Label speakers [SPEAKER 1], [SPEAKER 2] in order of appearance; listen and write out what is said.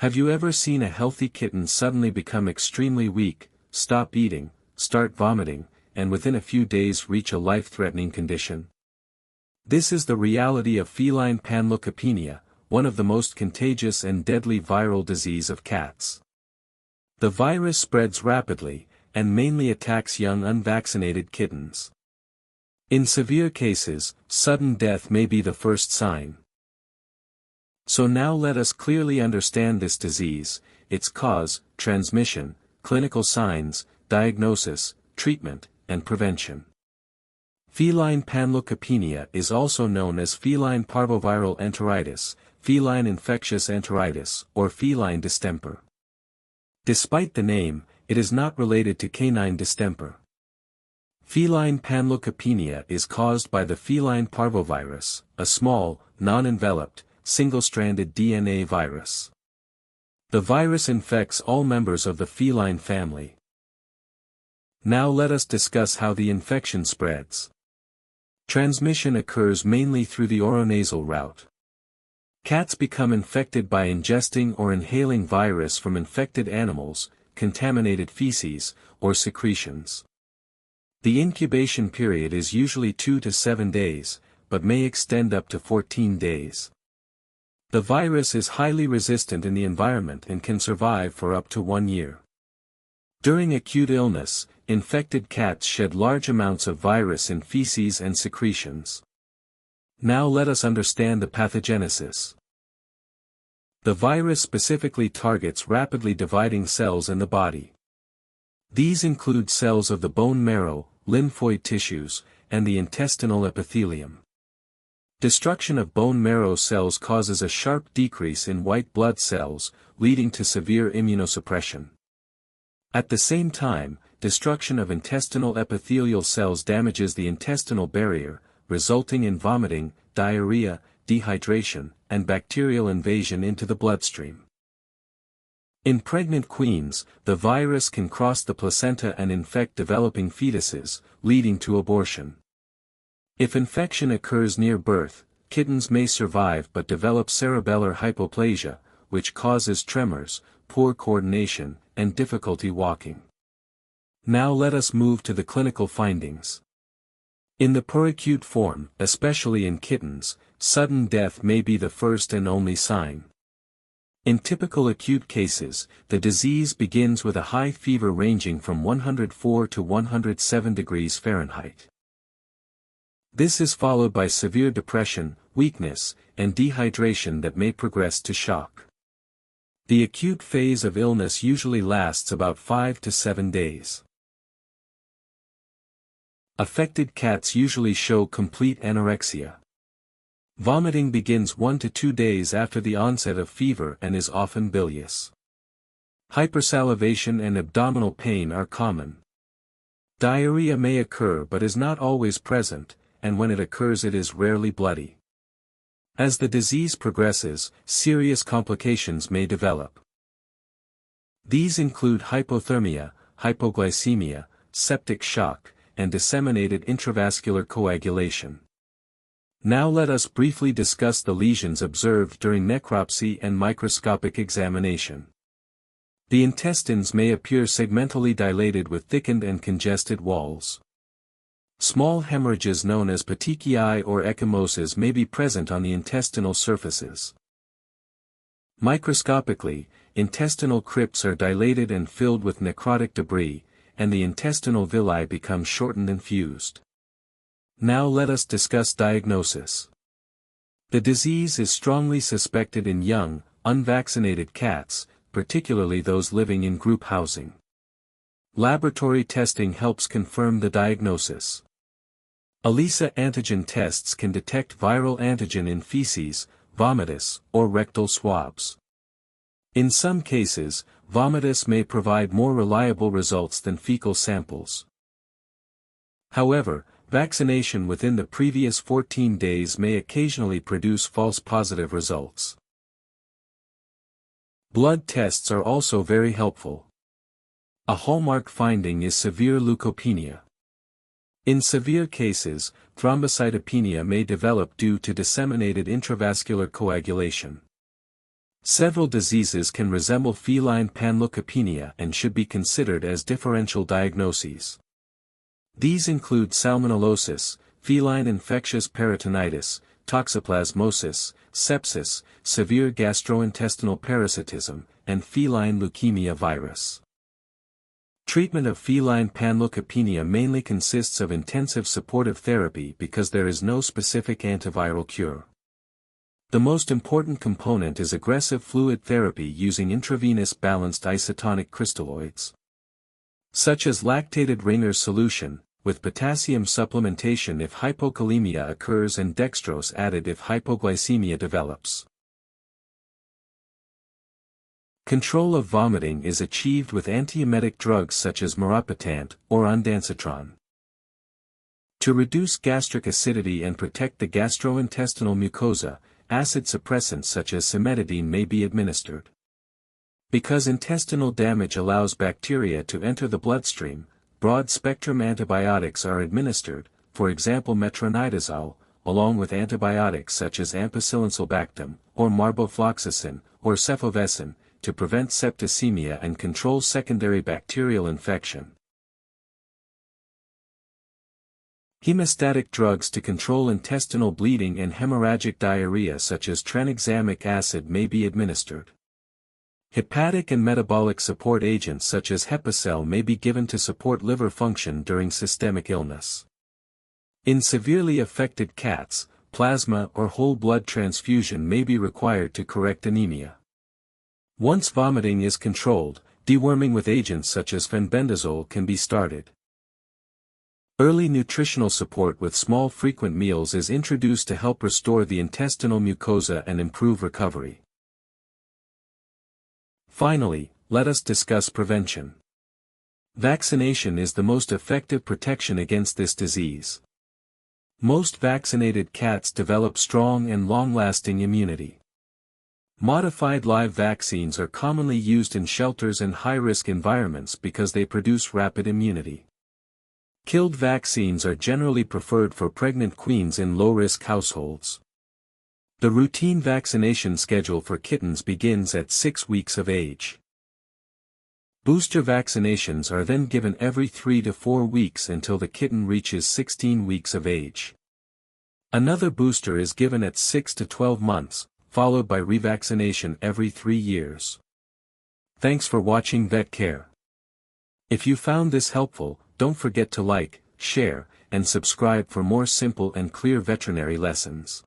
[SPEAKER 1] Have you ever seen a healthy kitten suddenly become extremely weak, stop eating, start vomiting, and within a few days reach a life-threatening condition? This is the reality of feline panleukopenia, one of the most contagious and deadly viral disease of cats. The virus spreads rapidly, and mainly attacks young unvaccinated kittens. In severe cases, sudden death may be the first sign. So now let us clearly understand this disease, its cause, transmission, clinical signs, diagnosis, treatment, and prevention. Feline panleukopenia is also known as feline parvoviral enteritis, feline infectious enteritis, or feline distemper. Despite the name, it is not related to canine distemper. Feline panleukopenia is caused by the feline parvovirus, a small, non-enveloped, single-stranded DNA virus. The virus infects all members of the feline family. Now let us discuss how the infection spreads. Transmission occurs mainly through the oronasal route. Cats become infected by ingesting or inhaling virus from infected animals, contaminated feces, or secretions. The incubation period is usually 2 to 7 days, but may extend up to 14 days. The virus is highly resistant in the environment and can survive for up to 1 year. During acute illness, infected cats shed large amounts of virus in feces and secretions. Now let us understand the pathogenesis. The virus specifically targets rapidly dividing cells in the body. These include cells of the bone marrow, lymphoid tissues, and the intestinal epithelium. Destruction of bone marrow cells causes a sharp decrease in white blood cells, leading to severe immunosuppression. At the same time, destruction of intestinal epithelial cells damages the intestinal barrier, resulting in vomiting, diarrhea, dehydration, and bacterial invasion into the bloodstream. In pregnant queens, the virus can cross the placenta and infect developing fetuses, leading to abortion. If infection occurs near birth, kittens may survive but develop cerebellar hypoplasia, which causes tremors, poor coordination, and difficulty walking. Now let us move to the clinical findings. In the peracute form, especially in kittens, sudden death may be the first and only sign. In typical acute cases, the disease begins with a high fever ranging from 104 to 107 degrees Fahrenheit. This is followed by severe depression, weakness, and dehydration that may progress to shock. The acute phase of illness usually lasts about 5 to 7 days. Affected cats usually show complete anorexia. Vomiting begins 1 to 2 days after the onset of fever and is often bilious. Hypersalivation and abdominal pain are common. Diarrhea may occur but is not always present, and when it occurs it is rarely bloody. As the disease progresses, serious complications may develop. These include hypothermia, hypoglycemia, septic shock, and disseminated intravascular coagulation. Now let us briefly discuss the lesions observed during necropsy and microscopic examination. The intestines may appear segmentally dilated with thickened and congested walls. Small hemorrhages known as petechiae or ecchymoses may be present on the intestinal surfaces. Microscopically, intestinal crypts are dilated and filled with necrotic debris, and the intestinal villi become shortened and fused. Now let us discuss diagnosis. The disease is strongly suspected in young, unvaccinated cats, particularly those living in group housing. Laboratory testing helps confirm the diagnosis. ELISA antigen tests can detect viral antigen in feces, vomitus, or rectal swabs. In some cases, vomitus may provide more reliable results than fecal samples. However, vaccination within the previous 14 days may occasionally produce false positive results. Blood tests are also very helpful. A hallmark finding is severe leukopenia. In severe cases, thrombocytopenia may develop due to disseminated intravascular coagulation. Several diseases can resemble feline panleukopenia and should be considered as differential diagnoses. These include salmonellosis, feline infectious peritonitis, toxoplasmosis, sepsis, severe gastrointestinal parasitism, and feline leukemia virus. Treatment of feline panleukopenia mainly consists of intensive supportive therapy because there is no specific antiviral cure. The most important component is aggressive fluid therapy using intravenous balanced isotonic crystalloids, such as lactated Ringer's solution, with potassium supplementation if hypokalemia occurs and dextrose added if hypoglycemia develops. Control of vomiting is achieved with antiemetic drugs such as meropetant or ondansetron. To reduce gastric acidity and protect the gastrointestinal mucosa, acid suppressants such as cimetidine may be administered. Because intestinal damage allows bacteria to enter the bloodstream, broad-spectrum antibiotics are administered, for example metronidazole, along with antibiotics such as ampicillin sulbactam, or marbofloxacin, or cefovecin, to prevent septicemia and control secondary bacterial infection. Hemostatic drugs to control intestinal bleeding and hemorrhagic diarrhea such as tranexamic acid may be administered. Hepatic and metabolic support agents such as Hepacel may be given to support liver function during systemic illness. In severely affected cats, plasma or whole blood transfusion may be required to correct anemia. Once vomiting is controlled, deworming with agents such as fenbendazole can be started. Early nutritional support with small frequent meals is introduced to help restore the intestinal mucosa and improve recovery. Finally, let us discuss prevention. Vaccination is the most effective protection against this disease. Most vaccinated cats develop strong and long-lasting immunity. Modified live vaccines are commonly used in shelters and high-risk environments because they produce rapid immunity. Killed vaccines are generally preferred for pregnant queens in low-risk households. The routine vaccination schedule for kittens begins at 6 weeks of age. Booster vaccinations are then given every 3 to 4 weeks until the kitten reaches 16 weeks of age. Another booster is given at 6 to 12 months, followed by revaccination every 3 years. Thanks for watching VetCare. If you found this helpful, don't forget to like, share, and subscribe for more simple and clear veterinary lessons.